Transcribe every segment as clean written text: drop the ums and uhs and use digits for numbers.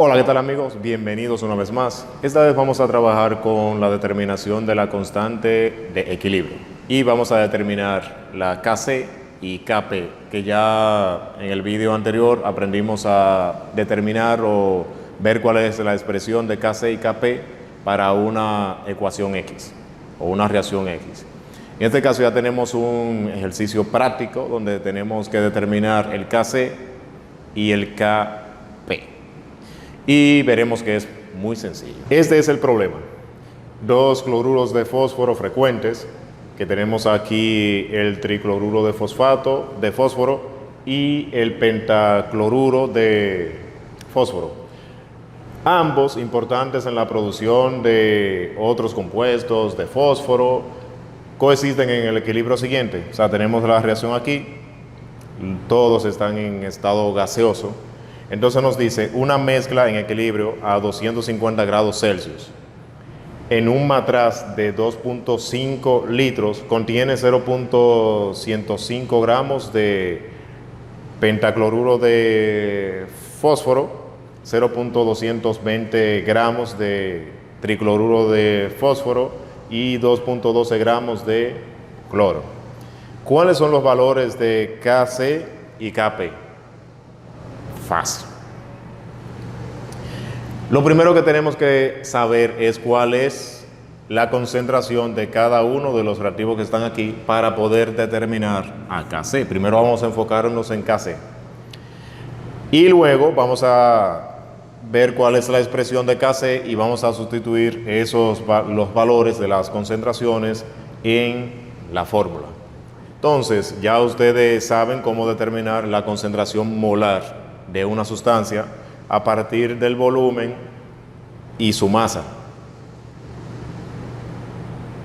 Hola, ¿qué tal amigos? Bienvenidos una vez más. Esta vez vamos a trabajar con la determinación de la constante de equilibrio y vamos a determinar la Kc y Kp, que ya en el vídeo anterior aprendimos a determinar o ver cuál es la expresión de Kc y Kp para una ecuación X o una reacción X. En este caso ya tenemos un ejercicio práctico donde tenemos que determinar el Kc y el Kp. Y veremos que es muy sencillo. Este es el problema. Dos cloruros de fósforo frecuentes, que tenemos aquí el tricloruro de fósforo y el pentacloruro de fósforo. Ambos importantes en la producción de otros compuestos de fósforo, coexisten en el equilibrio siguiente. O sea, tenemos la reacción aquí, todos están en estado gaseoso. Entonces nos dice una mezcla en equilibrio a 250 grados Celsius en un matraz de 2.5 litros contiene 0.105 gramos de pentacloruro de fósforo, 0.220 gramos de tricloruro de fósforo y 2.12 gramos de cloro. ¿Cuáles son los valores de Kc y Kp? Fácil. Lo primero que tenemos que saber es cuál es la concentración de cada uno de los reactivos que están aquí para poder determinar a Kc. Primero vamos a enfocarnos en Kc y luego vamos a ver cuál es la expresión de Kc y vamos a sustituir los valores de las concentraciones en la fórmula. Entonces ya ustedes saben cómo determinar la concentración molar de una sustancia a partir del volumen y su masa.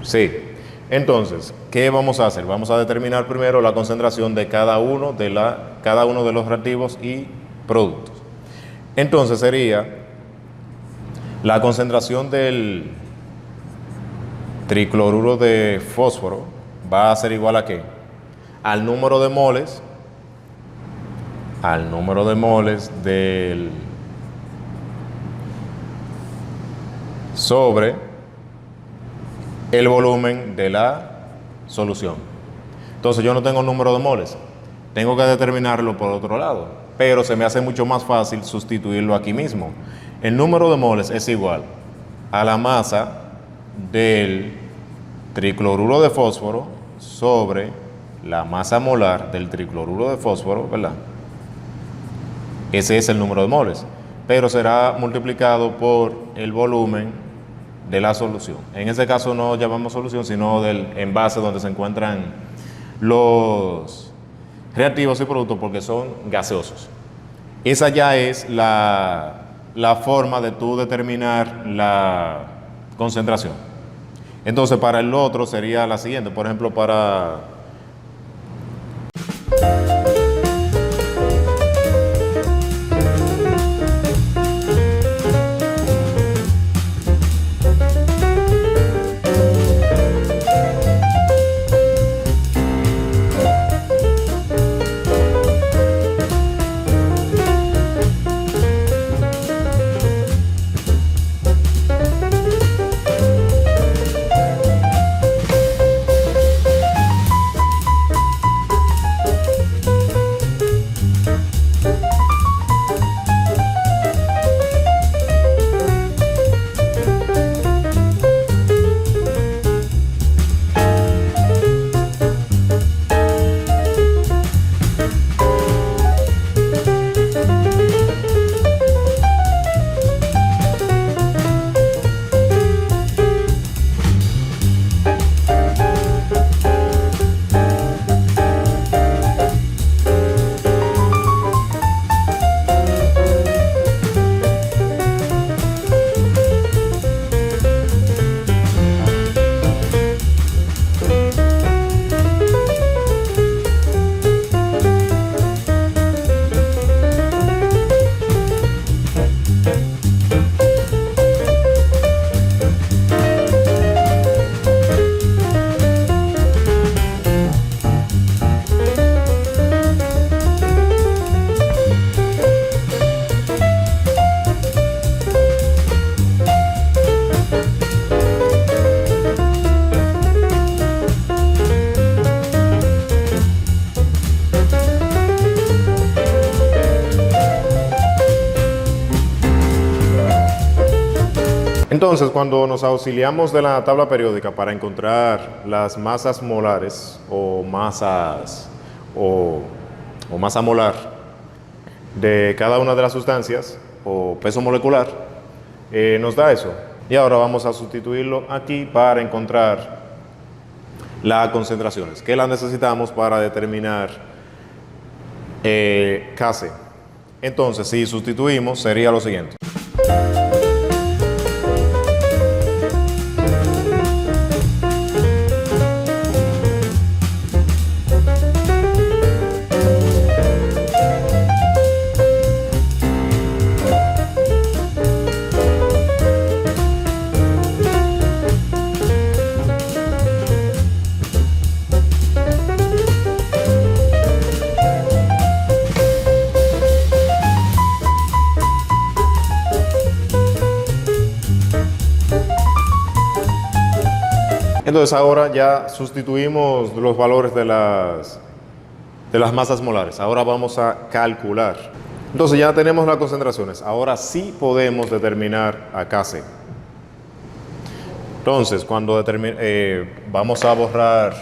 Sí. Entonces, ¿qué vamos a hacer? Vamos a determinar primero la concentración de cada uno de los reactivos y productos. Entonces sería la concentración del tricloruro de fósforo va a ser igual a ¿qué? Al número de moles del sobre el volumen de la solución. Entonces yo no tengo número de moles, tengo que determinarlo por otro lado, pero se me hace mucho más fácil sustituirlo aquí mismo. El número de moles es igual a la masa del tricloruro de fósforo sobre la masa molar del tricloruro de fósforo, ¿verdad? Ese es el número de moles, pero será multiplicado por el volumen de la solución. En este caso no llamamos solución, sino del envase donde se encuentran los reactivos y productos porque son gaseosos. Esa ya es la forma de tú determinar la concentración. Entonces para el otro sería la siguiente, por ejemplo para... Entonces, cuando nos auxiliamos de la tabla periódica para encontrar las masas molares o masas o masa molar de cada una de las sustancias o peso molecular, nos da eso. Y ahora vamos a sustituirlo aquí para encontrar las concentraciones, que las necesitamos para determinar Kc. Entonces, si sustituimos, sería lo siguiente. Entonces ahora ya sustituimos los valores de las masas molares. Ahora vamos a calcular. Entonces ya tenemos las concentraciones. Ahora sí podemos determinar a Kc. Entonces cuando vamos a borrar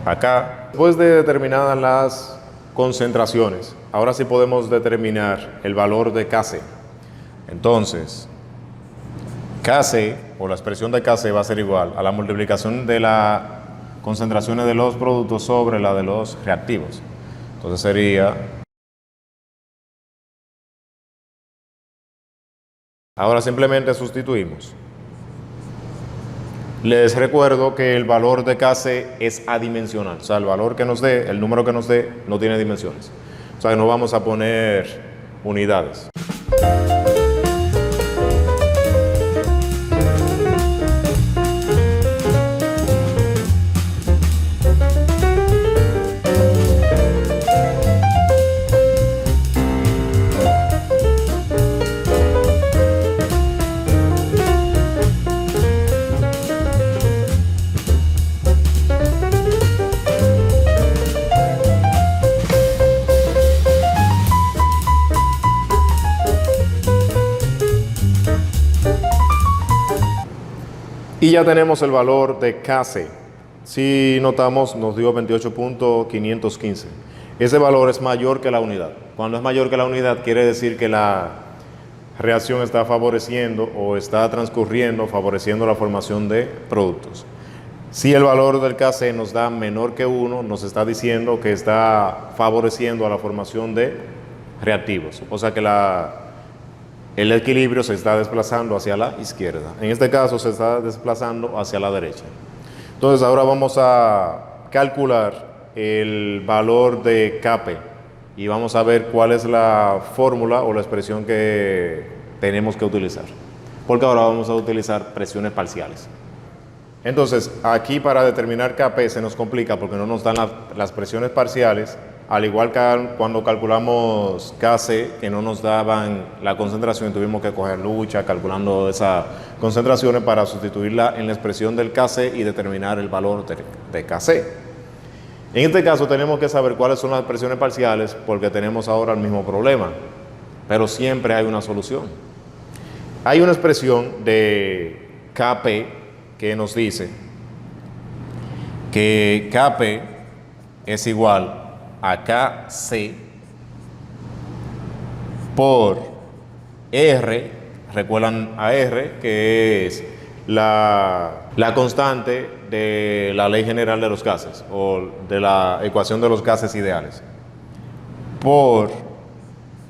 acá. Después de determinadas las concentraciones, ahora sí podemos determinar el valor de Kc. Entonces Kc, o la expresión de Kc, va a ser igual a la multiplicación de las concentraciones de los productos sobre la de los reactivos. Entonces sería... Ahora simplemente sustituimos. Les recuerdo que el valor de Kc es adimensional. O sea, el valor que nos dé, el número que nos dé, no tiene dimensiones. O sea, que no vamos a poner unidades. Y ya tenemos el valor de Kc. Si notamos, nos dio 28.515. Ese valor es mayor que la unidad. Cuando es mayor que la unidad, quiere decir que la reacción está favoreciendo o está transcurriendo, favoreciendo la formación de productos. Si el valor del Kc nos da menor que 1, nos está diciendo que está favoreciendo a la formación de reactivos. O sea que el equilibrio se está desplazando hacia la izquierda. En este caso se está desplazando hacia la derecha. Entonces ahora vamos a calcular el valor de Kp y vamos a ver cuál es la fórmula o la expresión que tenemos que utilizar. Porque ahora vamos a utilizar presiones parciales. Entonces aquí para determinar Kp se nos complica porque no nos dan las presiones parciales. Al igual que cuando calculamos Kc, que no nos daban la concentración, tuvimos que coger lucha calculando esas concentraciones para sustituirla en la expresión del Kc y determinar el valor de Kc. En este caso tenemos que saber cuáles son las presiones parciales porque tenemos ahora el mismo problema, pero siempre hay una solución. Hay una expresión de Kp que nos dice que Kp es igual a Kc por R, recuerdan a R, que es la constante de la ley general de los gases o de la ecuación de los gases ideales, por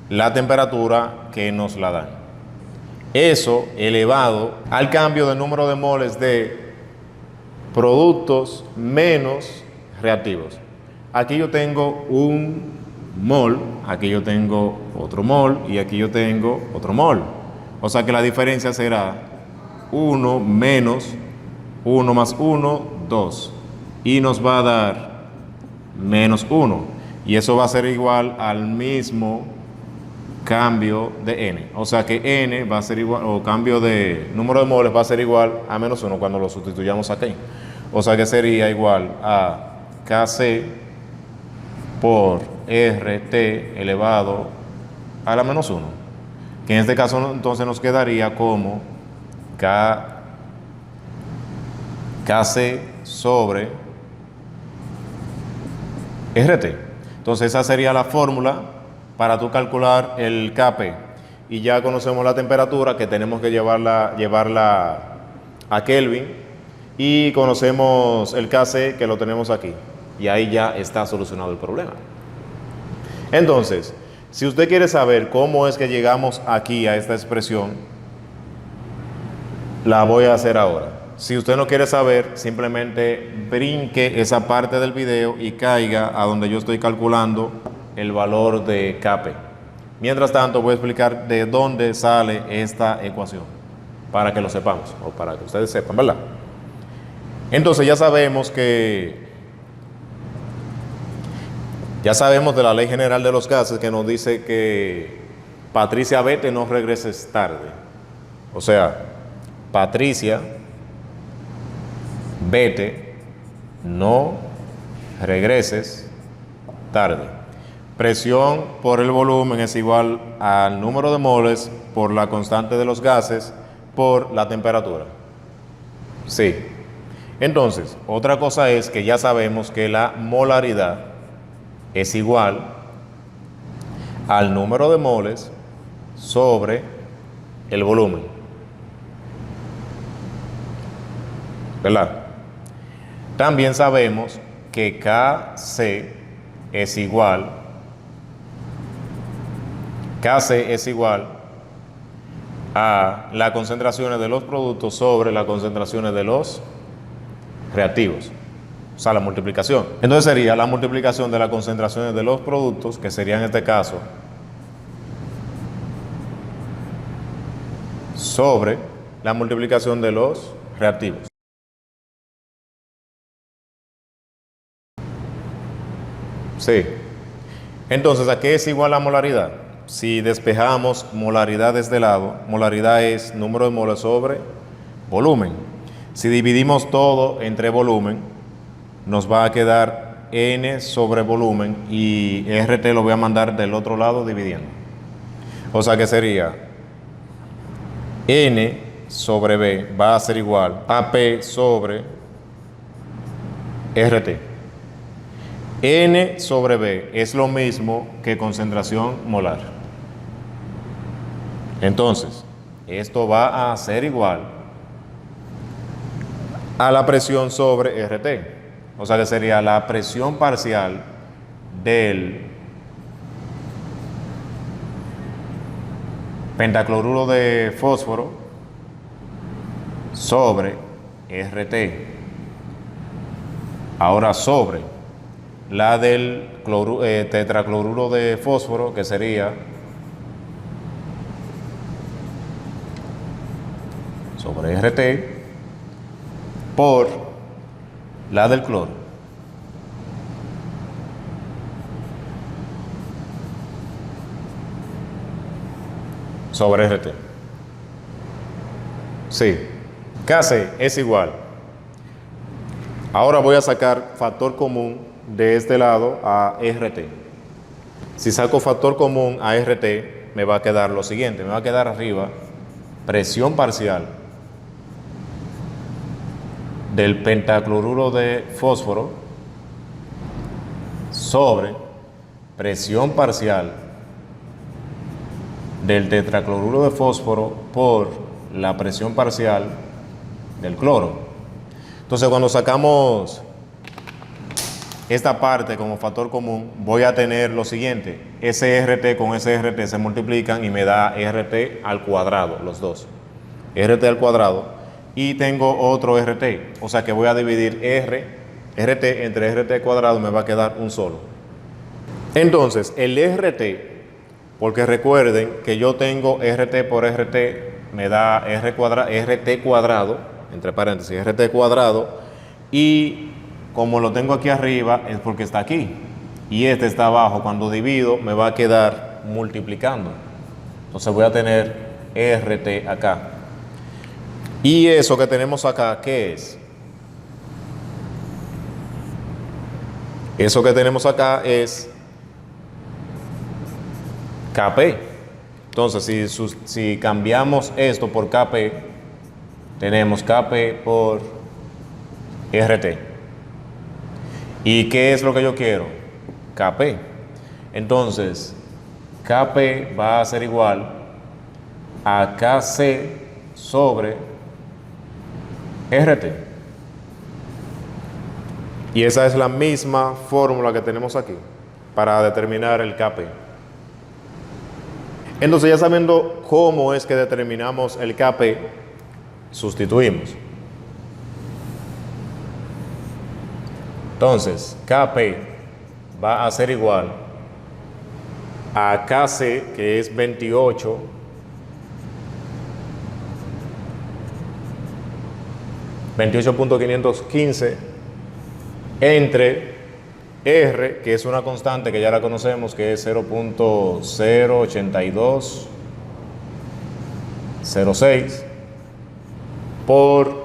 la temperatura que nos la dan. Eso elevado al cambio de número de moles de productos menos reactivos. Aquí yo tengo un mol, aquí yo tengo otro mol y aquí yo tengo otro mol. O sea que la diferencia será 1 menos 1 más 1, 2. Y nos va a dar menos 1. Y eso va a ser igual al mismo cambio de n. O sea que n va a ser igual, o cambio de número de moles va a ser igual a menos 1 cuando lo sustituyamos aquí. O sea que sería igual a Kc por RT elevado a la menos 1, que en este caso entonces nos quedaría como KC sobre RT. Entonces esa sería la fórmula para tú calcular el Kp. Y ya conocemos la temperatura, que tenemos que llevarla a Kelvin. Y conocemos el Kc, que lo tenemos aquí. Y ahí ya está solucionado el problema. Entonces, si usted quiere saber cómo es que llegamos aquí a esta expresión, la voy a hacer ahora. Si usted no quiere saber, simplemente brinque esa parte del video y caiga a donde yo estoy calculando el valor de Kp. Mientras tanto, voy a explicar de dónde sale esta ecuación, para que lo sepamos, o para que ustedes sepan, ¿verdad? Entonces ya sabemos de la ley general de los gases, que nos dice que Patricia, vete, no regreses tarde. O sea, Patricia, vete, no regreses tarde. Presión por el volumen es igual al número de moles por la constante de los gases por la temperatura. Sí. Entonces, otra cosa es que ya sabemos que la molaridad es igual al número de moles sobre el volumen. ¿Verdad? También sabemos que Kc es igual a las concentraciones de los productos sobre las concentraciones de los reactivos. O sea, la multiplicación. Entonces sería la multiplicación de las concentraciones de los productos, que sería en este caso sobre la multiplicación de los reactivos. Sí. Entonces, ¿a qué es igual la molaridad? Si despejamos molaridad de este lado, molaridad es número de moles sobre volumen. Si dividimos todo entre volumen, nos va a quedar N sobre volumen, y RT lo voy a mandar del otro lado dividiendo. O sea que sería N sobre B va a ser igual a P sobre RT. N sobre B es lo mismo que concentración molar. Entonces, esto va a ser igual a la presión sobre RT. O sea que sería la presión parcial del pentacloruro de fósforo sobre RT. Ahora sobre la del tetracloruro de fósforo, que sería sobre RT por la del cloro sobre RT. Sí, Kc es igual. Ahora voy a sacar factor común de este lado a RT. Si saco factor común a RT, me va a quedar lo siguiente. Me va a quedar arriba presión parcial del pentacloruro de fósforo sobre presión parcial del tetracloruro de fósforo por la presión parcial del cloro. Entonces, cuando sacamos esta parte como factor común, voy a tener lo siguiente: SRT con SRT se multiplican y me da RT al cuadrado, los dos. RT al cuadrado, y tengo otro RT, o sea que voy a dividir RT entre RT cuadrado, me va a quedar un solo. Entonces, el RT, porque recuerden que yo tengo RT por RT, me da RT cuadrado, entre paréntesis, RT cuadrado, y como lo tengo aquí arriba es porque está aquí, y este está abajo. Cuando divido me va a quedar multiplicando, entonces voy a tener RT acá. Y eso que tenemos acá, ¿qué es? Eso que tenemos acá es Kp. Entonces, si cambiamos esto por Kp, tenemos Kp por RT. ¿Y qué es lo que yo quiero? Kp. Entonces, Kp va a ser igual a Kc sobre RT. Y esa es la misma fórmula que tenemos aquí para determinar el Kp. Entonces, ya sabiendo cómo es que determinamos el Kp, sustituimos. Entonces, Kp va a ser igual a Kc, que es 28.515, entre R, que es una constante que ya la conocemos, que es 0.08206, por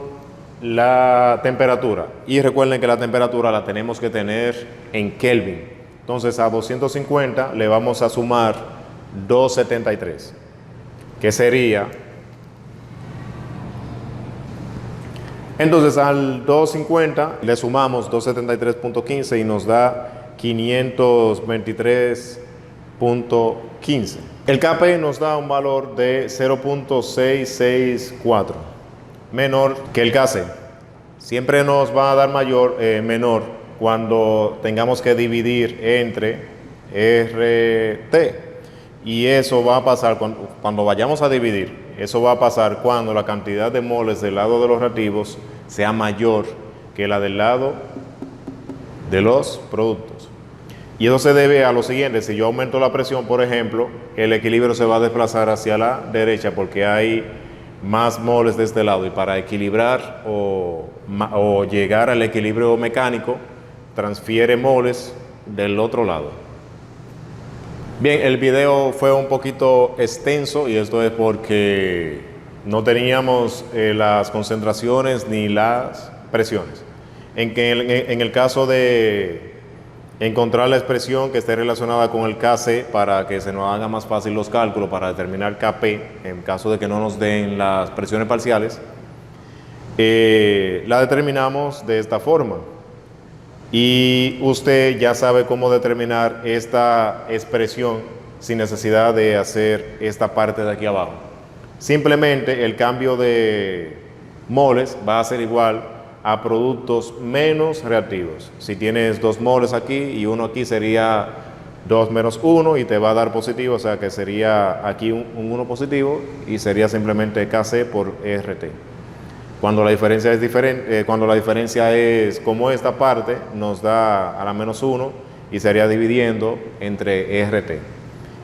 la temperatura. Y recuerden que la temperatura la tenemos que tener en Kelvin. Entonces a 250 le vamos a sumar 273, que sería... Entonces al 250 le sumamos 273.15 y nos da 523.15. El Kp nos da un valor de 0.664, menor que el Kc. Siempre nos va a dar menor cuando tengamos que dividir entre RT. Y eso va a pasar cuando vayamos a dividir. Eso va a pasar cuando la cantidad de moles del lado de los reactivos sea mayor que la del lado de los productos. Y eso se debe a lo siguiente: si yo aumento la presión, por ejemplo, el equilibrio se va a desplazar hacia la derecha porque hay más moles de este lado, y para equilibrar o llegar al equilibrio mecánico, transfiere moles del otro lado. Bien, el video fue un poquito extenso y esto es porque no teníamos las concentraciones ni las presiones. En el caso de encontrar la expresión que esté relacionada con el Kc para que se nos haga más fácil los cálculos para determinar Kp, en caso de que no nos den las presiones parciales, la determinamos de esta forma. Y usted ya sabe cómo determinar esta expresión sin necesidad de hacer esta parte de aquí abajo. Simplemente el cambio de moles va a ser igual a productos menos reactivos. Si tienes 2 moles aquí y uno aquí, sería 2 menos 1 y te va a dar positivo, o sea que sería aquí un 1 positivo y sería simplemente Kc por RT. Cuando la diferencia es diferente, cuando la diferencia es como esta parte, nos da a la menos 1 y sería dividiendo entre RT.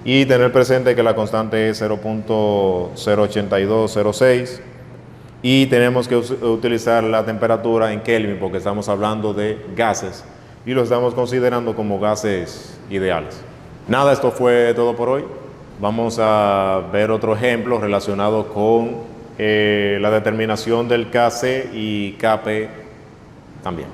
Y tener presente que la constante es 0.08206 y tenemos que utilizar la temperatura en Kelvin porque estamos hablando de gases y lo estamos considerando como gases ideales. Nada, esto fue todo por hoy. Vamos a ver otro ejemplo relacionado con la determinación del Kc y Kp también.